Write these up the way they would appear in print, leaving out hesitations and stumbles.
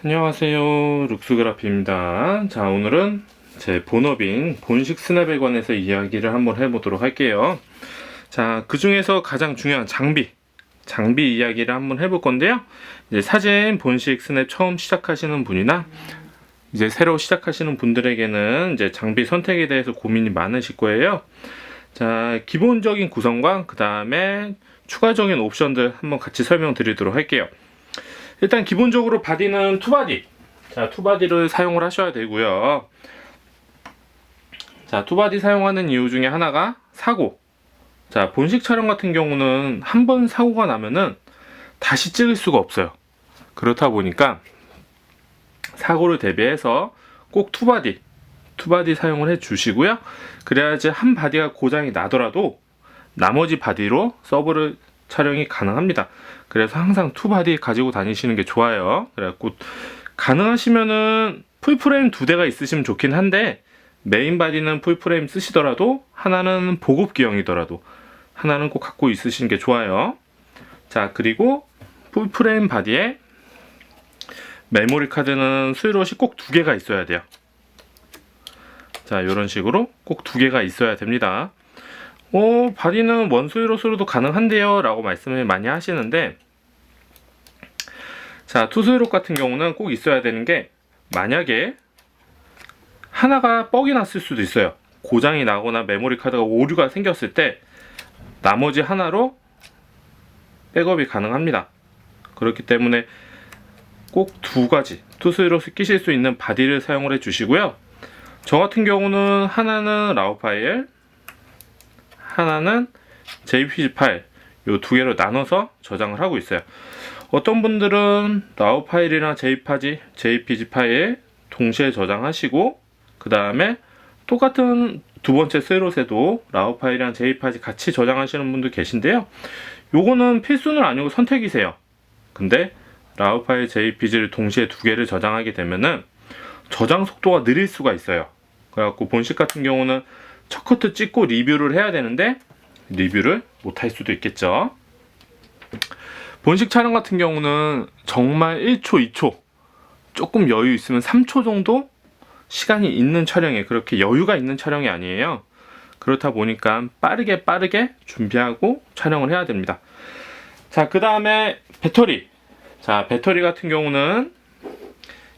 안녕하세요, 룩스그라피입니다. 자, 오늘은 제 본업인 본식 스냅에 관해서 이야기를 한번 해보도록 할게요. 자, 그 중에서 가장 중요한 장비 이야기를 한번 해볼 건데요. 이제 사진 본식 스냅 처음 시작하시는 분이나 이제 새로 시작하시는 분들에게는 이제 장비 선택에 대해서 고민이 많으실 거예요. 자, 기본적인 구성과 그 다음에 추가적인 옵션들 한번 같이 설명드리도록 할게요. 일단 기본적으로 바디는 투바디. 자, 투바디를 사용을 하셔야 되고요. 자, 투바디 사용하는 이유 중에 하나가 사고. 자, 본식 촬영 같은 경우는 한 번 사고가 나면은 다시 찍을 수가 없어요. 그렇다 보니까 사고를 대비해서 꼭 투바디 사용을 해 주시고요. 그래야지 한 바디가 고장이 나더라도 나머지 바디로 서브를 촬영이 가능합니다. 그래서 항상 투바디 가지고 다니시는 게 좋아요. 그래갖고 가능하시면은 풀프레임 2대가 있으시면 좋긴 한데 메인 바디는 풀프레임 쓰시더라도 하나는 보급기형이더라도 하나는 꼭 갖고 있으시는 게 좋아요. 자, 그리고 풀프레임 바디에 메모리 카드는 수유롯이 꼭 2개가 있어야 돼요. 자, 이런 식으로 꼭 2개가 있어야 됩니다. 바디는 원수유롯으로도 가능한데요 라고 말씀을 많이 하시는데, 자, 투수유롯 같은 경우는 꼭 있어야 되는 게, 만약에 하나가 뻑이 났을 수도 있어요. 고장이 나거나 메모리 카드가 오류가 생겼을 때 나머지 하나로 백업이 가능합니다. 그렇기 때문에 꼭 2가지 투수유롯을 끼실 수 있는 바디를 사용을 해 주시고요. 저 같은 경우는 하나는 라우 파일, 하나는 JPG 파일, 이 2개로 나눠서 저장을 하고 있어요. 어떤 분들은 라우 파일이나 JPG 파일 동시에 저장하시고, 그 다음에 똑같은 두 번째 스롯에도 라우 파일이랑 JPG 같이 저장하시는 분도 계신데요. 요거는 필수는 아니고 선택이세요. 근데 라우 파일, JPG를 동시에 2개를 저장하게 되면은 저장 속도가 느릴 수가 있어요. 그래갖고 본식 같은 경우는 첫 커트 찍고 리뷰를 해야 되는데 리뷰를 못 할 수도 있겠죠. 본식 촬영 같은 경우는 정말 1초, 2초, 조금 여유 있으면 3초 정도 시간이 있는 촬영이에요. 그렇게 여유가 있는 촬영이 아니에요. 그렇다 보니까 빠르게 준비하고 촬영을 해야 됩니다. 자, 그 다음에 배터리. 자, 배터리 같은 경우는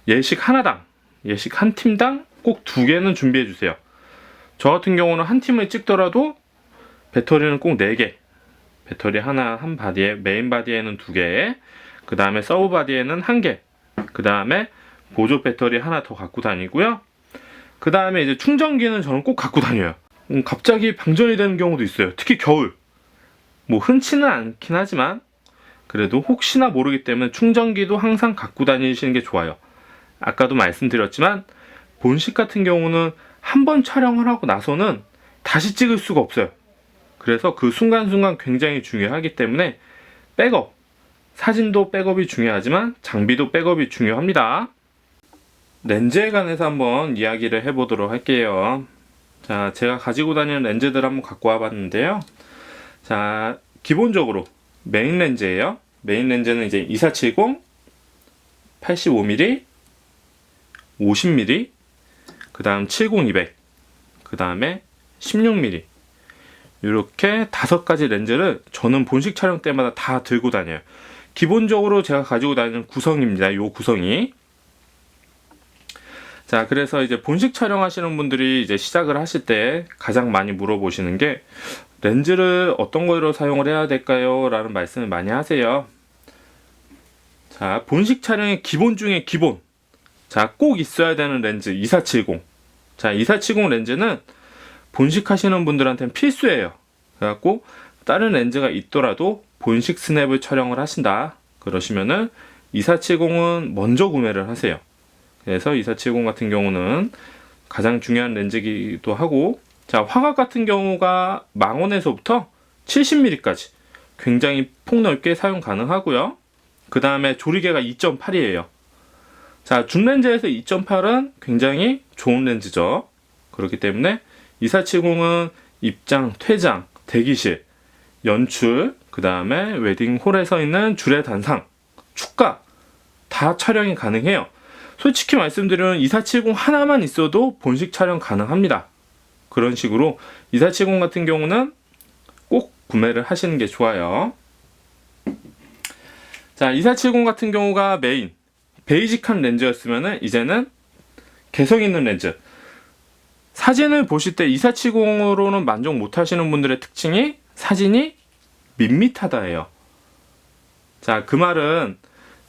예식 한 팀당 꼭 2개는 준비해 주세요. 저 같은 경우는 한 팀을 찍더라도 배터리는 꼭 4개. 배터리 한 바디에, 메인 바디에는 2개, 그 다음에 서브 바디에는 1개, 그 다음에 보조 배터리 하나 더 갖고 다니고요. 그 다음에 이제 충전기는 저는 꼭 갖고 다녀요. 갑자기 방전이 되는 경우도 있어요. 특히 겨울. 뭐 흔치는 않긴 하지만 그래도 혹시나 모르기 때문에 충전기도 항상 갖고 다니시는 게 좋아요. 아까도 말씀드렸지만 본식 같은 경우는 한 번 촬영을 하고 나서는 다시 찍을 수가 없어요. 그래서 그 순간순간 굉장히 중요하기 때문에 백업, 사진도 백업이 중요하지만 장비도 백업이 중요합니다. 렌즈에 관해서 한번 이야기를 해보도록 할게요. 자, 제가 가지고 다니는 렌즈들 한번 갖고 와봤는데요. 자, 기본적으로 메인 렌즈예요. 메인 렌즈는 이제 2470, 85mm, 50mm, 그 다음 70-200, 그 다음에 16mm, 이렇게 5가지 렌즈를 저는 본식 촬영 때마다 다 들고 다녀요. 기본적으로 제가 가지고 다니는 구성입니다. 요 구성이. 자, 그래서 이제 본식 촬영하시는 분들이 이제 시작을 하실 때 가장 많이 물어보시는 게, 렌즈를 어떤 거로 사용을 해야 될까요? 라는 말씀을 많이 하세요. 자, 본식 촬영의 기본 중에 기본. 자, 꼭 있어야 되는 렌즈 2470. 자, 2470 렌즈는 본식 하시는 분들한테는 필수예요. 그래갖고 다른 렌즈가 있더라도 본식 스냅을 촬영을 하신다 그러시면은 2470은 먼저 구매를 하세요. 그래서 2470 같은 경우는 가장 중요한 렌즈이기도 하고, 자, 화각 같은 경우가 10,000원에서부터 70mm까지 굉장히 폭넓게 사용 가능하고요. 그 다음에 조리개가 2.8이에요. 자, 중렌즈에서 2.8은 굉장히 좋은 렌즈죠. 그렇기 때문에 2470은 입장, 퇴장, 대기실, 연출, 그 다음에 웨딩홀에 서 있는 줄의 단상, 축가 다 촬영이 가능해요. 솔직히 말씀드리면 2470 하나만 있어도 본식 촬영 가능합니다. 그런 식으로 2470 같은 경우는 꼭 구매를 하시는 게 좋아요. 자, 2470 같은 경우가 메인 베이직한 렌즈였으면 이제는 개성 있는 렌즈. 사진을 보실 때 2470으로는 만족 못 하시는 분들의 특징이 사진이 밋밋하다예요. 자, 그 말은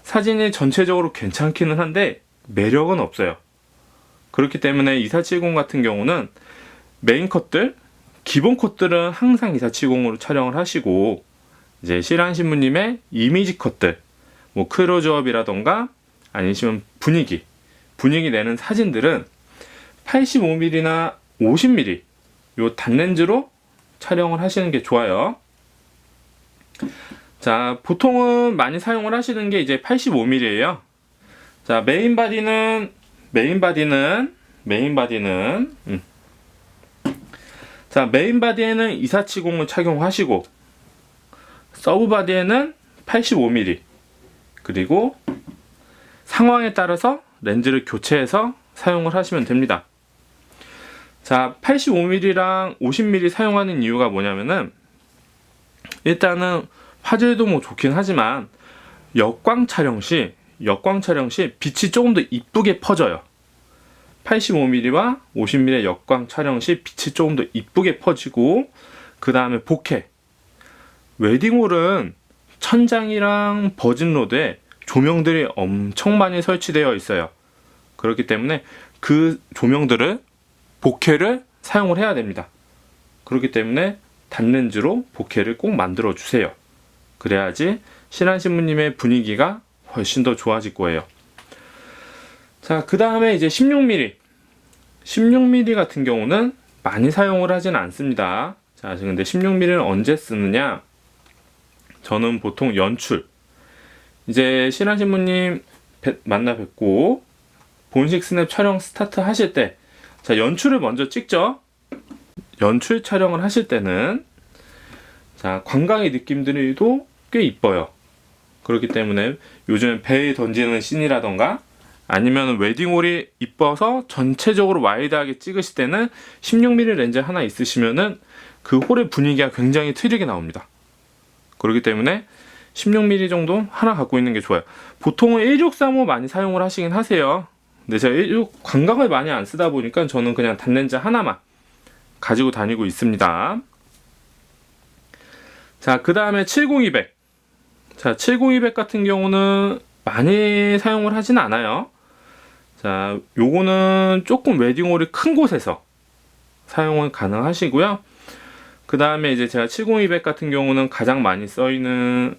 사진이 전체적으로 괜찮기는 한데 매력은 없어요. 그렇기 때문에 2470 같은 경우는 메인 컷들, 기본 컷들은 항상 2470으로 촬영을 하시고, 이제 실한 신부님의 이미지 컷들, 뭐 클로즈업이라던가 아니시면 분위기 내는 사진들은 85mm나 50mm 요 단렌즈로 촬영을 하시는 게 좋아요. 자, 보통은 많이 사용을 하시는 게 이제 85mm예요. 자, 메인 바디는 자, 메인 바디에는 2470을 착용하시고 서브 바디에는 85mm, 그리고 상황에 따라서 렌즈를 교체해서 사용을 하시면 됩니다. 자, 85mm랑 50mm 사용하는 이유가 뭐냐면은, 일단은 화질도 뭐 좋긴 하지만 역광 촬영 시 빛이 조금 더 이쁘게 퍼져요. 85mm와 50mm의 역광 촬영 시 빛이 조금 더 이쁘게 퍼지고, 그 다음에 보케, 웨딩홀은 천장이랑 버진로드에 조명들이 엄청 많이 설치되어 있어요. 그렇기 때문에 그 조명들을 보케를 사용을 해야 됩니다. 그렇기 때문에 단렌즈로 보케를 꼭 만들어 주세요. 그래야지 실한 신부님의 분위기가 훨씬 더 좋아질 거예요. 자, 그 다음에 이제 16mm 같은 경우는 많이 사용을 하진 않습니다. 자, 근데 16mm는 언제 쓰느냐? 저는 보통 연출, 이제 실한 신부님 만나 뵙고 본식 스냅 촬영 스타트 하실 때, 자, 연출을 먼저 찍죠. 연출 촬영을 하실 때는 자, 광각의 느낌들도 꽤 이뻐요. 그렇기 때문에 요즘 배에 던지는 씬이라던가 아니면 웨딩홀이 이뻐서 전체적으로 와이드하게 찍으실 때는 16mm 렌즈 하나 있으시면은 그 홀의 분위기가 굉장히 틀리게 나옵니다. 그렇기 때문에 16mm 정도 하나 갖고 있는 게 좋아요. 보통은 1635 많이 사용을 하시긴 하세요. 근데 제가 광각을 많이 안 쓰다 보니까 저는 그냥 단렌즈 하나만 가지고 다니고 있습니다. 자, 그 다음에 70200. 자, 70200 같은 경우는 많이 사용을 하진 않아요. 자, 요거는 조금 웨딩홀이 큰 곳에서 사용은 가능하시고요. 그 다음에 이제 제가 70200 같은 경우는 가장 많이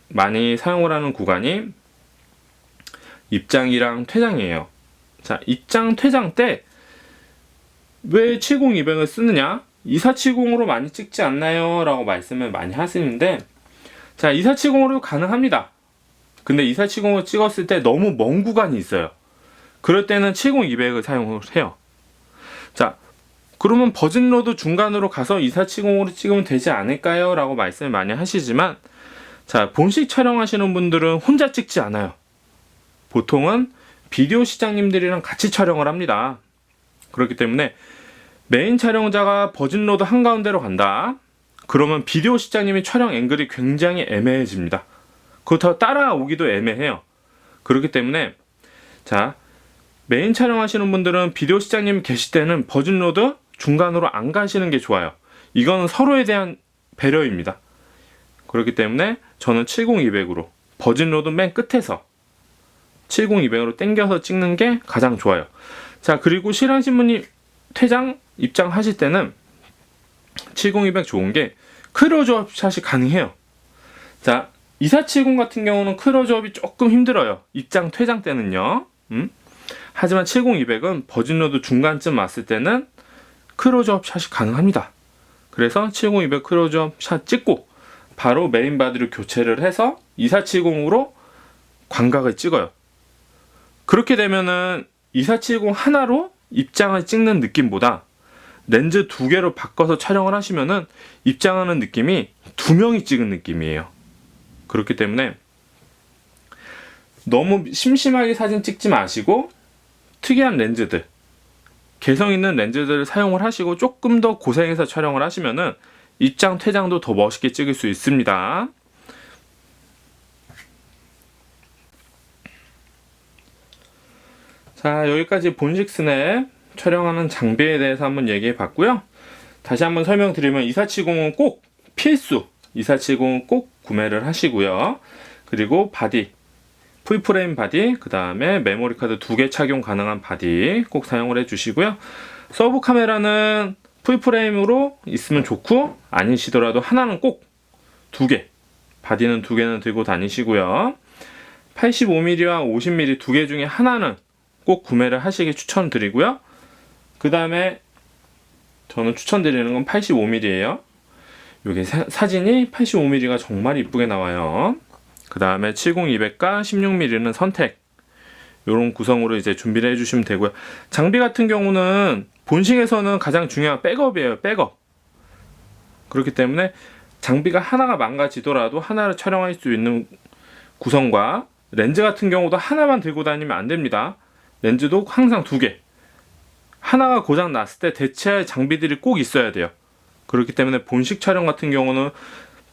많이 사용을 하는 구간이 입장이랑 퇴장이에요. 자, 입장, 퇴장 때 왜 70200을 쓰느냐? 2470으로 많이 찍지 않나요? 라고 말씀을 많이 하시는데, 자, 2470으로 가능합니다. 근데 2470으로 찍었을 때 너무 먼 구간이 있어요. 그럴 때는 70200을 사용을 해요. 자, 그러면 버진로드 중간으로 가서 2470으로 찍으면 되지 않을까요? 라고 말씀을 많이 하시지만, 자, 본식 촬영하시는 분들은 혼자 찍지 않아요. 보통은 비디오 시장님들이랑 같이 촬영을 합니다. 그렇기 때문에 메인 촬영자가 버진로드 한가운데로 간다. 그러면 비디오 시장님이 촬영 앵글이 굉장히 애매해집니다. 그렇다고 따라오기도 애매해요. 그렇기 때문에 자, 메인 촬영하시는 분들은 비디오 시장님 계실 때는 버진로드 중간으로 안 가시는 게 좋아요. 이거는 서로에 대한 배려입니다. 그렇기 때문에 저는 70200으로 버진로드 맨 끝에서 70200으로 당겨서 찍는 게 가장 좋아요. 자, 그리고 실한 신부님 퇴장 입장하실 때는 70200 좋은 게 클로즈업 샷이 가능해요. 자, 2470 같은 경우는 클로즈업이 조금 힘들어요. 입장 퇴장 때는요. 하지만 70200은 버진로드 중간쯤 왔을 때는 클로즈업 샷이 가능합니다. 그래서 70200 클로즈업 샷 찍고 바로 메인 바디를 교체를 해서 2470으로 광각을 찍어요. 그렇게 되면은 2470 하나로 입장을 찍는 느낌보다 렌즈 두 개로 바꿔서 촬영을 하시면은 입장하는 느낌이 두 명이 찍은 느낌이에요. 그렇기 때문에 너무 심심하게 사진 찍지 마시고 특이한 렌즈들, 개성 있는 렌즈들을 사용을 하시고 조금 더 고생해서 촬영을 하시면은 입장 퇴장도 더 멋있게 찍을 수 있습니다. 자, 여기까지 본식 스냅 촬영하는 장비에 대해서 한번 얘기해 봤고요. 다시 한번 설명드리면 2470은 꼭 필수, 2470은 꼭 구매를 하시고요. 그리고 바디, 풀프레임 바디, 그 다음에 메모리 카드 2개 착용 가능한 바디 꼭 사용을 해주시고요. 서브 카메라는 풀프레임으로 있으면 좋고, 아니시더라도 하나는 꼭 2개, 바디는 2개는 들고 다니시고요. 85mm와 50mm 2개 중에 하나는 꼭 구매를 하시길 추천드리고요. 그 다음에 저는 추천드리는 건 85mm예요. 이게 사진이 85mm가 정말 이쁘게 나와요. 그 다음에 70-200과 16mm는 선택, 이런 구성으로 이제 준비를 해주시면 되고요. 장비 같은 경우는 본식에서는 가장 중요한 백업이에요. 백업. 그렇기 때문에 장비가 하나가 망가지더라도 하나를 촬영할 수 있는 구성과, 렌즈 같은 경우도 하나만 들고 다니면 안 됩니다. 렌즈도 항상 2개. 하나가 고장 났을 때 대체할 장비들이 꼭 있어야 돼요. 그렇기 때문에 본식 촬영 같은 경우는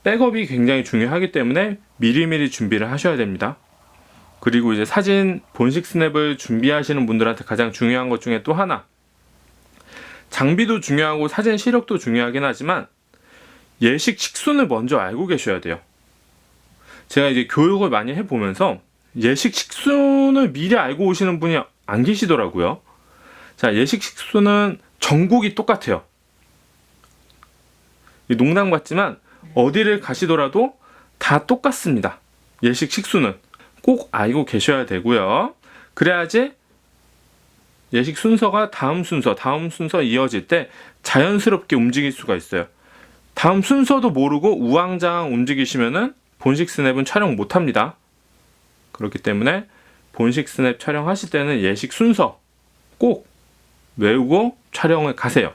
백업이 굉장히 중요하기 때문에 미리미리 준비를 하셔야 됩니다. 그리고 이제 사진 본식 스냅을 준비하시는 분들한테 가장 중요한 것 중에 또 하나, 장비도 중요하고 사진 시력도 중요하긴 하지만 예식 식순을 먼저 알고 계셔야 돼요. 제가 이제 교육을 많이 해보면서 예식 식순을 미리 알고 오시는 분이 안 계시더라고요. 자, 예식 식순은 전국이 똑같아요. 농담 같지만 어디를 가시더라도 다 똑같습니다. 예식 식수는 꼭 알고 계셔야 되고요. 그래야지 예식 순서가 다음 순서 이어질 때 자연스럽게 움직일 수가 있어요. 다음 순서도 모르고 우왕좌왕 움직이시면은 본식 스냅은 촬영 못합니다. 그렇기 때문에 본식 스냅 촬영하실 때는 예식 순서 꼭 외우고 촬영을 가세요.